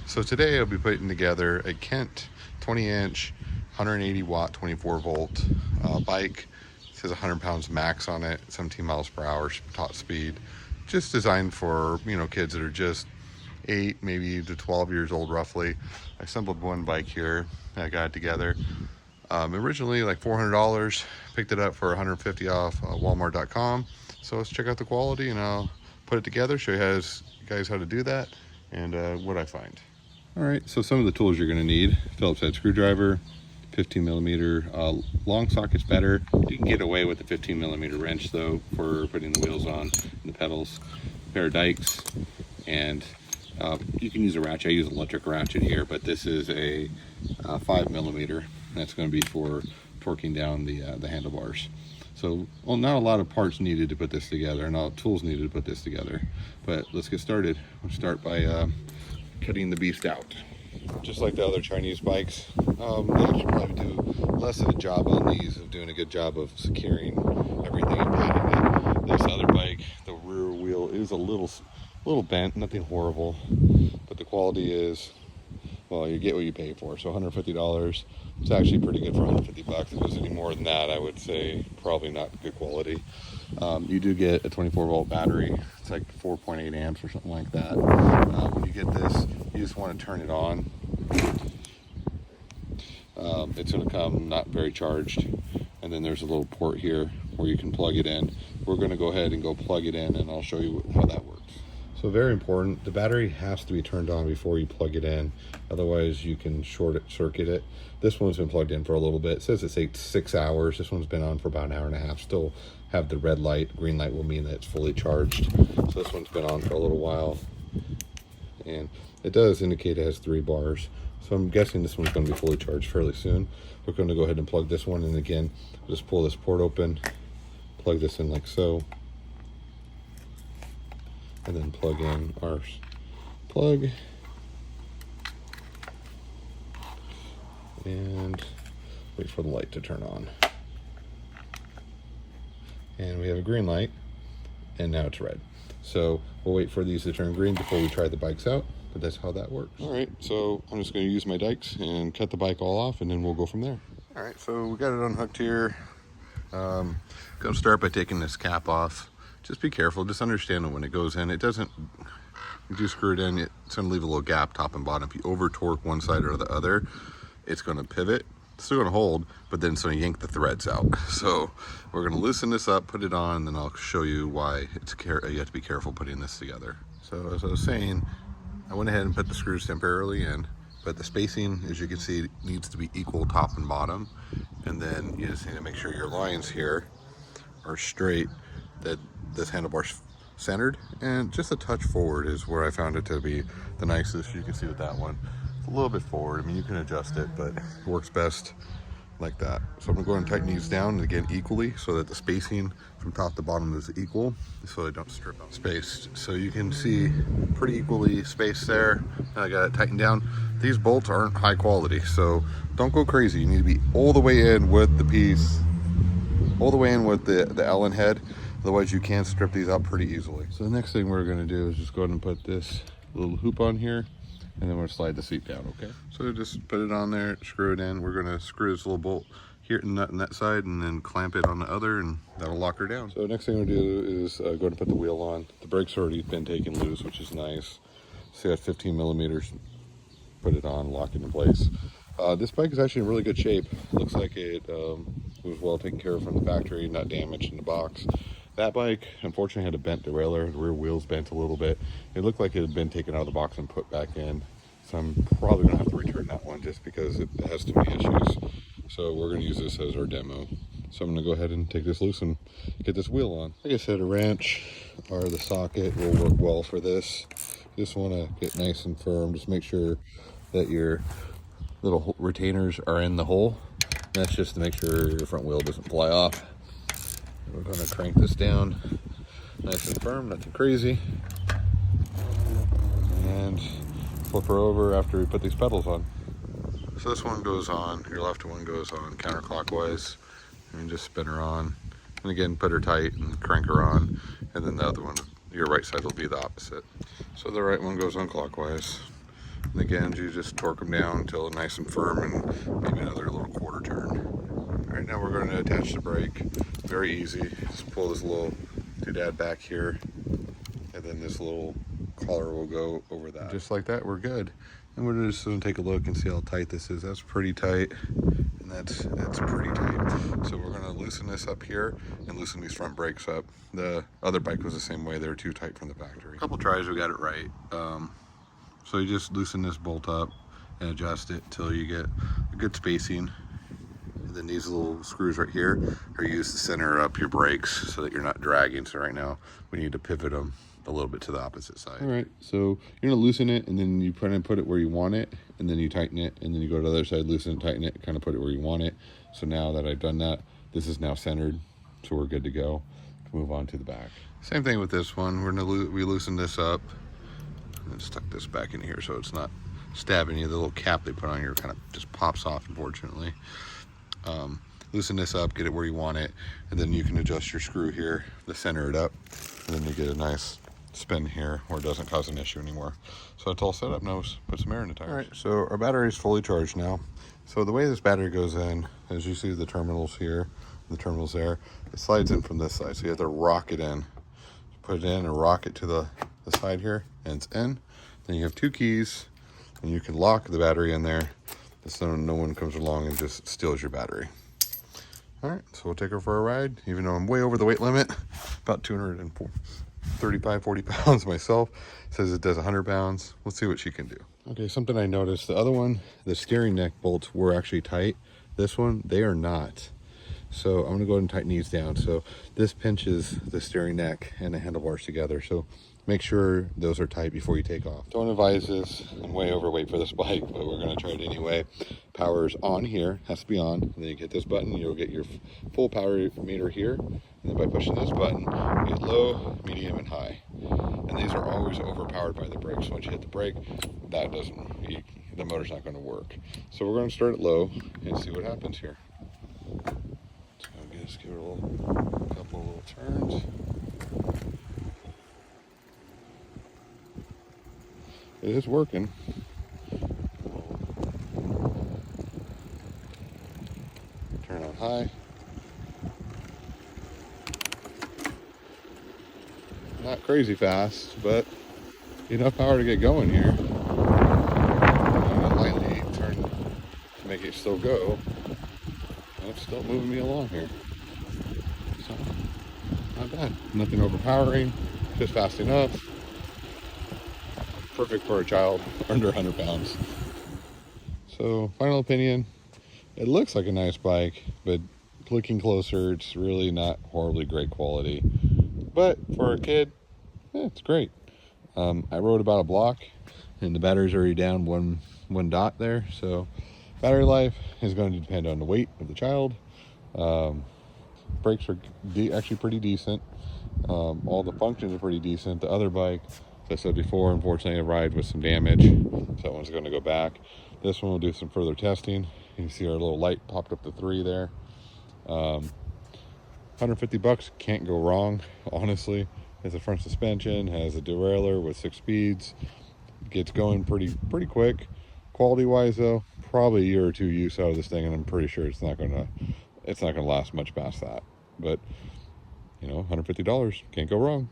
So today I'll be putting together a Kent 20-inch, 180 watt, 24 volt bike. It says 100 pounds max on it, 17 miles per hour top speed. Just designed for, kids that are just 8, maybe to 12 years old roughly. I assembled one bike here. I got it together. Originally like $400, picked it up for $150 off Walmart.com. So let's check out the quality and I'll put it together, show you guys how to do that and what I find. All right, so some of the tools you're going to need: Phillips head screwdriver, 15 millimeter long socket's better. You can get away with the 15 millimeter wrench though for putting the wheels on and the pedals. A pair of dikes, and you can use a ratchet. I use an electric ratchet here, but this is a 5 millimeter. That's going to be for torquing down the handlebars. So, well, not a lot of parts needed to put this together, not tools needed to put this together. But let's get started. We'll start by cutting the beast out. Just like the other Chinese bikes, they should probably do less of a job on these of doing a good job of securing everything and patting it. This other bike, the rear wheel is a little bent, nothing horrible, but the quality is, well, you get what you pay for. So $150, it's actually pretty good for 150 bucks. If it was any more than that, I would say probably not good quality. You do get a 24 volt battery. It's like 4.8 amps or something like that. When you get this, you just want to turn it on. It's going to come not very charged. And then there's a little port here where you can plug it in. We're going to go ahead and go plug it in, and I'll show you how that works. So very important, the battery has to be turned on before you plug it in, otherwise you can short circuit it. This one's been plugged in for a little bit. It says it's 6 hours. This one's been on for about an hour and a half. Still have the red light. Green light will mean that it's fully charged. So this one's been on for a little while, and it does indicate it has 3 bars. So I'm guessing this one's going to be fully charged fairly soon. We're going to go ahead and plug this one in again. Just pull this port open, plug this in like so, and then plug in our plug, and wait for the light to turn on. And we have a green light, and now it's red. So we'll wait for these to turn green before we try the bikes out, but that's how that works. All right, so I'm just going to use my dikes and cut the bike all off, and then we'll go from there. All right, so we got it unhooked here. Going to start by taking this cap off. Just be careful, just understand that when it goes in, it doesn't, you do screw it in, it's going to leave a little gap top and bottom. If you over torque one side or the other, it's going to pivot. It's still going to hold, but then it's going to yank the threads out. So we're going to loosen this up, put it on, and then I'll show you why you have to be careful putting this together. So as I was saying, I went ahead and put the screws temporarily in, but the spacing, as you can see, needs to be equal top and bottom. And then you just need to make sure your lines here are straight, that this handlebar's centered, and just a touch forward is where I found it to be the nicest. You can see with that one, it's a little bit forward. I mean, you can adjust it, but it works best like that. So I'm gonna go ahead and tighten these down again equally so that the spacing from top to bottom is equal, so they don't strip out spaced. So you can see pretty equally spaced there. I got it tightened down. These bolts aren't high quality, so don't go crazy. You need to be all the way in with the piece, all the way in with the Allen head. Otherwise you can strip these out pretty easily. So the next thing we're going to do is just go ahead and put this little hoop on here, and then we're going to slide the seat down, okay? So just put it on there, screw it in. We're going to screw this little bolt here and nut on that side, and then clamp it on the other, and that'll lock her down. So the next thing we'll do is go ahead and put the wheel on. The brake's already been taken loose, which is nice. So at 15 millimeters, put it on, lock it in place. This bike is actually in really good shape. Looks like it was well taken care of from the factory, not damaged in the box. That bike, unfortunately, had a bent derailleur. The rear wheel's bent a little bit. It looked like it had been taken out of the box and put back in. So I'm probably gonna have to return that one just because it has too many issues. So we're gonna use this as our demo. So I'm gonna go ahead and take this loose and get this wheel on. Like I said, a wrench or the socket will work well for this. Just wanna get nice and firm. Just make sure that your little retainers are in the hole. That's just to make sure your front wheel doesn't fly off. We're going to crank this down nice and firm, nothing crazy, and flip her over after we put these pedals on. So this one goes on, your left one goes on counterclockwise, and just spin her on, and again put her tight and crank her on, and then the other one, your right side, will be the opposite. So the right one goes on clockwise, And again, you just torque them down until it's nice and firm, and maybe another little quarter turn. All right, now we're going to attach the brake. Very easy. Just pull this little doodad back here, and then this little collar will go over that. Just like that, we're good. And we're just going to take a look and see how tight this is. That's pretty tight, and that's pretty tight. So we're going to loosen this up here and loosen these front brakes up. The other bike was the same way. They were too tight from the factory. A couple tries, we got it right. So you just loosen this bolt up and adjust it till you get a good spacing. And then these little screws right here are used to center up your brakes so that you're not dragging. So right now we need to pivot them a little bit to the opposite side. All right, so you're gonna loosen it, and then you put it where you want it, and then you tighten it, and then you go to the other side, loosen it, tighten it, kind of put it where you want it. So now that I've done that, this is now centered, so we're good to go. Move on to the back. Same thing with this one. We loosen this up and stuck this back in here so it's not stabbing you. The little cap they put on here kind of just pops off, unfortunately. Loosen this up, get it where you want it, and then you can adjust your screw here to center it up, and then you get a nice spin here where it doesn't cause an issue anymore. So it's all set up now. Put some air in the tires. All right, so our battery is fully charged now. So the way this battery goes in, as you see the terminals here, the terminals there, it slides in from this side. So you have to rock it in. Put it in and rock it to the side here, and it's in. Then you have two keys, and you can lock the battery in there so no one comes along and just steals your battery. All right, so we'll take her for a ride, even though I'm way over the weight limit, about 235, 40 pounds myself. It says it does 100 pounds. Let's see what she can do. Okay, something I noticed, the other one, the steering neck bolts were actually tight. This one, they are not. So I'm gonna go ahead and tighten these down. So this pinches the steering neck and the handlebars together. So make sure those are tight before you take off. Don't advise this. I'm way overweight for this bike, but we're gonna try it anyway. Power's on here, has to be on. And then you hit this button, you'll get your full power meter here. And then by pushing this button, you get low, medium, and high. And these are always overpowered by the brakes. Once you hit the brake, the motor's not gonna work. So we're gonna start it low and see what happens here. So just give it a couple of little turns. It is working. Turn on high. Not crazy fast, but enough power to get going here. Lightly turn to make it still go. And it's still moving me along here. So, not bad. Nothing overpowering, just fast enough. Perfect for a child under 100 pounds. So, final opinion, it looks like a nice bike, but looking closer, it's really not horribly great quality. But for a kid, it's great. I rode about a block, and the battery's already down one dot there. So, battery life is going to depend on the weight of the child. Brakes are actually pretty decent. All the functions are pretty decent. The other bike, as I said before, unfortunately, arrived with some damage, so that one's going to go back. This one will do some further testing. You can see our little light popped up to 3 there. 150 bucks, can't go wrong, honestly. Has a front suspension, has a derailleur with 6 speeds. Gets going pretty quick. Quality-wise, though, probably a year or 2 use out of this thing, and I'm pretty sure it's not gonna last much past that. But you know, $150, can't go wrong.